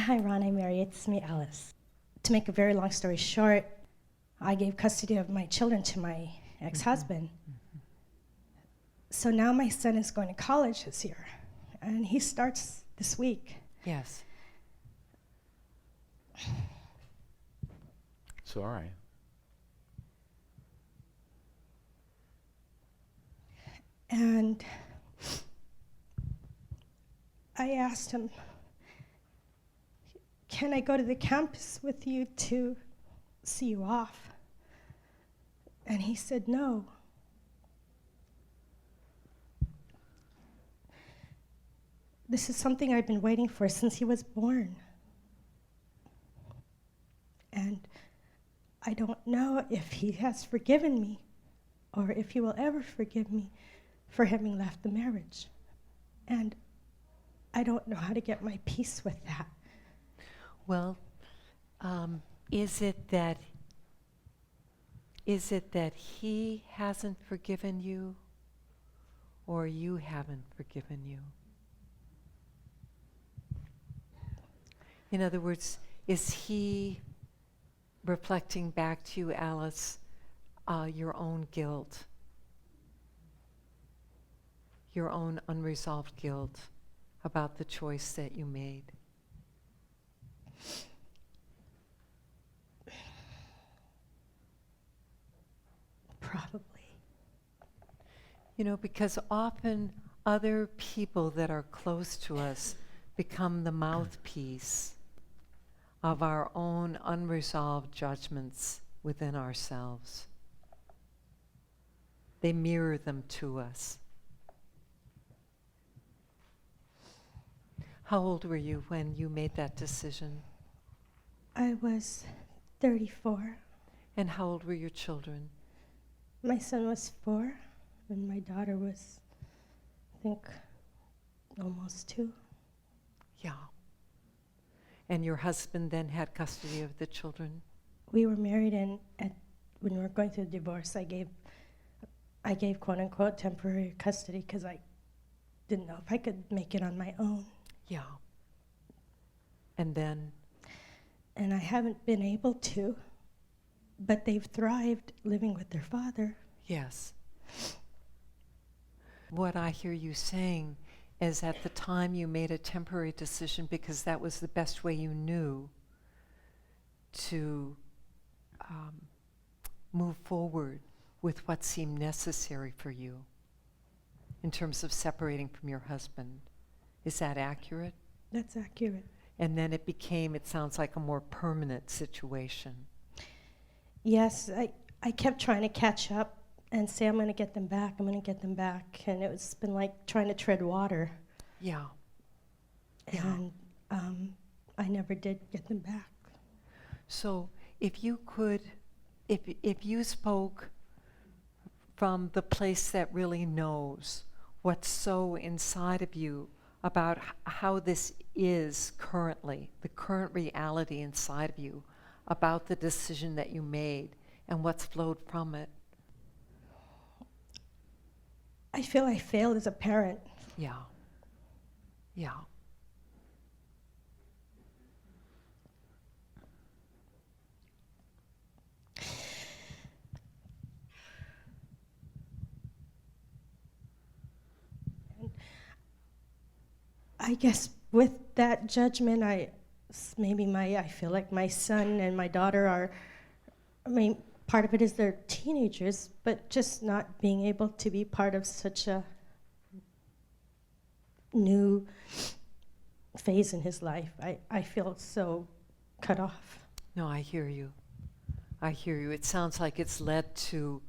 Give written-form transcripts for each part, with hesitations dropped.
Hi, Ron. Hi, Mary. It's me, Alice. To make a very long story short, I gave custody of my children to my ex-husband. So now my son is going to college this year, and he starts this week. Yes. It's all right. And I asked him, can I go to the campus with you to see you off? And he said no. This is something I've been waiting for since he was born. And I don't know if he has forgiven me or if he will ever forgive me for having left the marriage. And I don't know how to get my peace with that. Well, is it that he hasn't forgiven you, or you haven't forgiven you? In other words, is he reflecting back to you, Alice, your own guilt, your own unresolved guilt about the choice that you made? Probably. You know, because often other people that are close to us become the mouthpiece of our own unresolved judgments within ourselves. They mirror them to us. How old were you when you made that decision? I was 34. And how old were your children? My son was 4, and my daughter was, I think, almost 2. Yeah. And your husband then had custody of the children? We were married, and when we were going through the divorce, I gave quote unquote temporary custody because I didn't know if I could make it on my own. Yeah. And then? And I haven't been able to, but they've thrived living with their father. Yes. What I hear you saying is at the time you made a temporary decision because that was the best way you knew to move forward with what seemed necessary for you in terms of separating from your husband. Is that accurate? That's accurate. And then it became, it sounds like, a more permanent situation. Yes, I kept trying to catch up and say, I'm going to get them back, I'm going to get them back. And it's been like trying to tread water. Yeah. And I never did get them back. So if you could, if you spoke from the place that really knows what's so inside of you about how this is currently, the current reality inside of you, about the decision that you made and what's flowed from it. I feel I failed as a parent. Yeah. Yeah. I guess with that judgment, I feel like my son and my daughter are, part of it is they're teenagers, but just not being able to be part of such a new phase in his life. I feel so cut off. No, I hear you. I hear you. It sounds like it's led to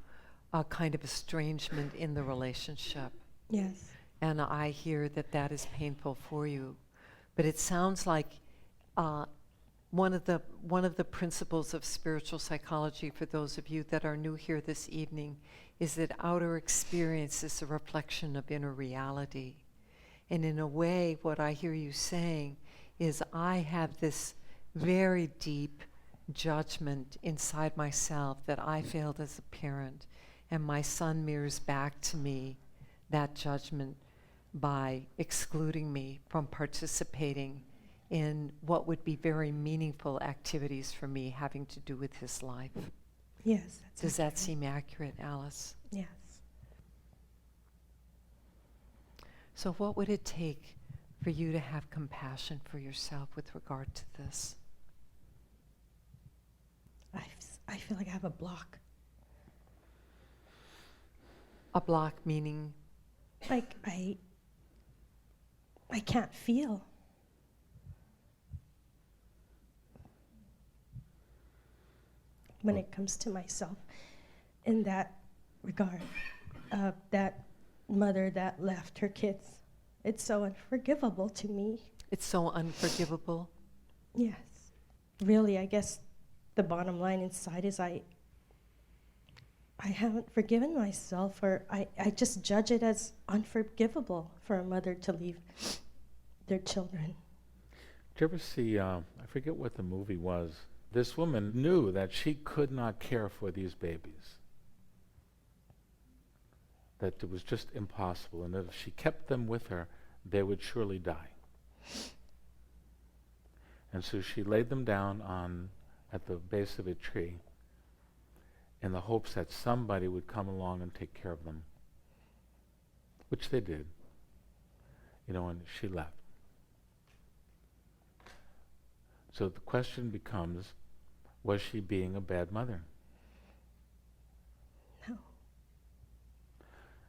a kind of estrangement in the relationship. Yes. And I hear that that is painful for you. But it sounds like one of the principles of spiritual psychology, for those of you that are new here this evening, is that outer experience is a reflection of inner reality. And in a way, what I hear you saying is I have this very deep judgment inside myself that I failed as a parent, and my son mirrors back to me that judgment by excluding me from participating in what would be very meaningful activities for me having to do with his life. Yes. That's Does that accurate. seem accurate, Alice? Yes. So what would it take for you to have compassion for yourself with regard to this? I feel like I have a block. A block meaning? Like I can't feel. When it comes to myself in that regard, that mother that left her kids. It's so unforgivable to me. It's so unforgivable. Yes. Really, I guess the bottom line inside is I haven't forgiven myself, or I just judge it as unforgivable for a mother to leave their children. Did you ever see, I forget what the movie was, this woman knew that she could not care for these babies, that it was just impossible, and that if she kept them with her, they would surely die. And so she laid them down at the base of a tree in the hopes that somebody would come along and take care of them, which they did, and she left. So the question becomes, was she being a bad mother? No.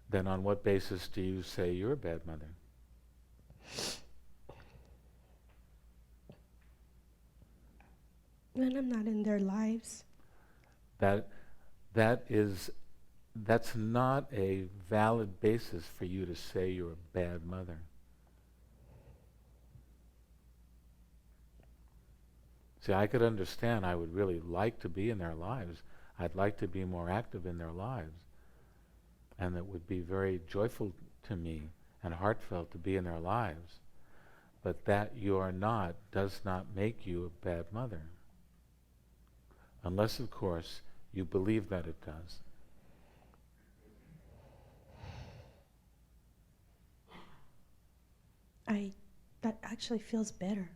Then on what basis do you say you're a bad mother? When I'm not in their lives. That's not a valid basis for you to say you're a bad mother. See, I could understand, I would really like to be in their lives. I'd like to be more active in their lives. And it would be very joyful to me and heartfelt to be in their lives. But that you are not does not make you a bad mother. Unless, of course, you believe that it does. That actually feels better.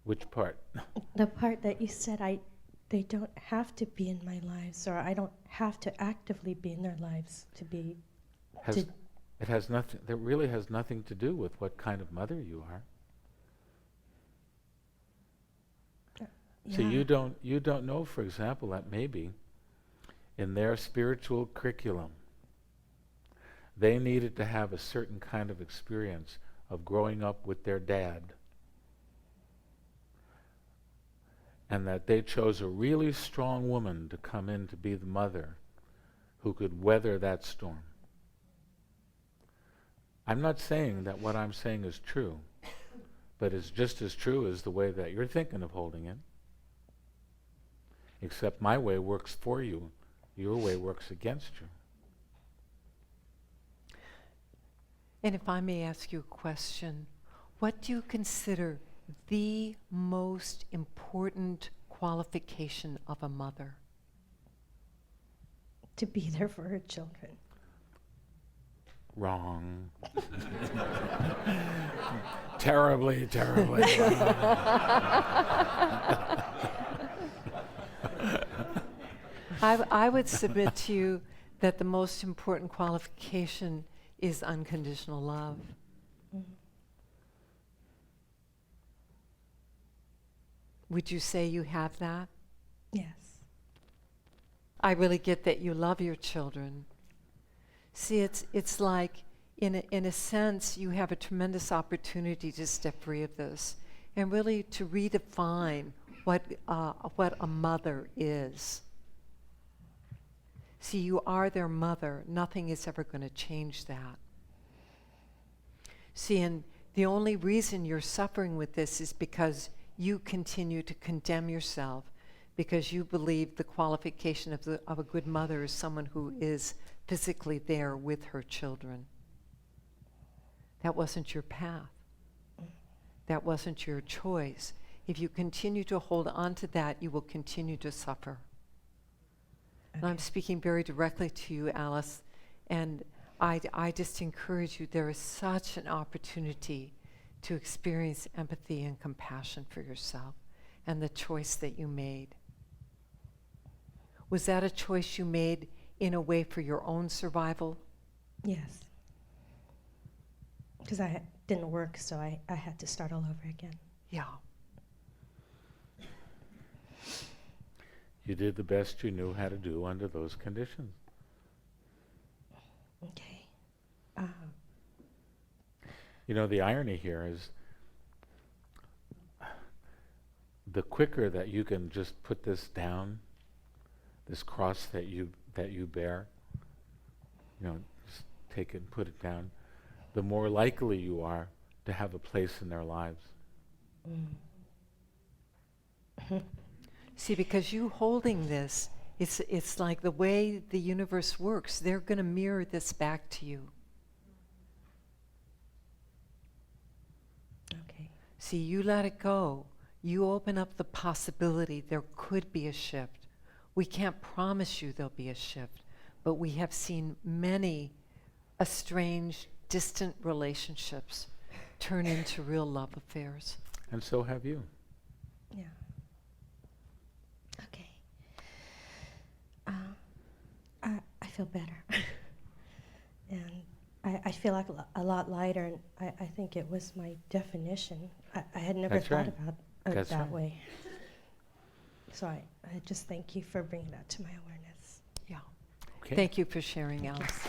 Which part? The part that you said they don't have to be in my lives, or I don't have to actively be in their lives to be. It has nothing. That really has nothing to do with what kind of mother you are. So you don't know, for example, that maybe in their spiritual curriculum, they needed to have a certain kind of experience of growing up with their dad. And that they chose a really strong woman to come in to be the mother who could weather that storm. I'm not saying that what I'm saying is true, but it's just as true as the way that you're thinking of holding it. Except my way works for you, your way works against you. And if I may ask you a question, what do you consider the most important qualification of a mother? To be there for her children. Wrong. Terribly, terribly wrong. I would submit to you that the most important qualification is unconditional love. Mm-hmm. Would you say you have that? Yes. I really get that you love your children. See, it's like, in a sense, you have a tremendous opportunity to step free of this and really to redefine what a mother is. See, you are their mother. Nothing is ever going to change that. See, and the only reason you're suffering with this is because you continue to condemn yourself, because you believe the qualification of a good mother is someone who is physically there with her children. That wasn't your path. That wasn't your choice. If you continue to hold on to that, you will continue to suffer. And I'm speaking very directly to you, Alice, and I just encourage you, there is such an opportunity to experience empathy and compassion for yourself and the choice that you made. Was that a choice you made in a way for your own survival? Yes. Because I didn't work, so I had to start all over again. Yeah. You did the best you knew how to do under those conditions. Okay. You know, the irony here is the quicker that you can just put this down, this cross that you bear, you know, just take it and put it down, the more likely you are to have a place in their lives. See, because you holding this, it's like the way the universe works. They're going to mirror this back to you. Okay. See, you let it go. You open up the possibility there could be a shift. We can't promise you there'll be a shift, but we have seen many estranged, distant relationships turn into real love affairs. And so have you. Yeah. Okay. I feel better. And I feel like a lot lighter, and I think it was my definition. I had never That's thought right. about it That's that right. way. So I just thank you for bringing that to my awareness. Yeah. Okay. Thank you for sharing, Alice.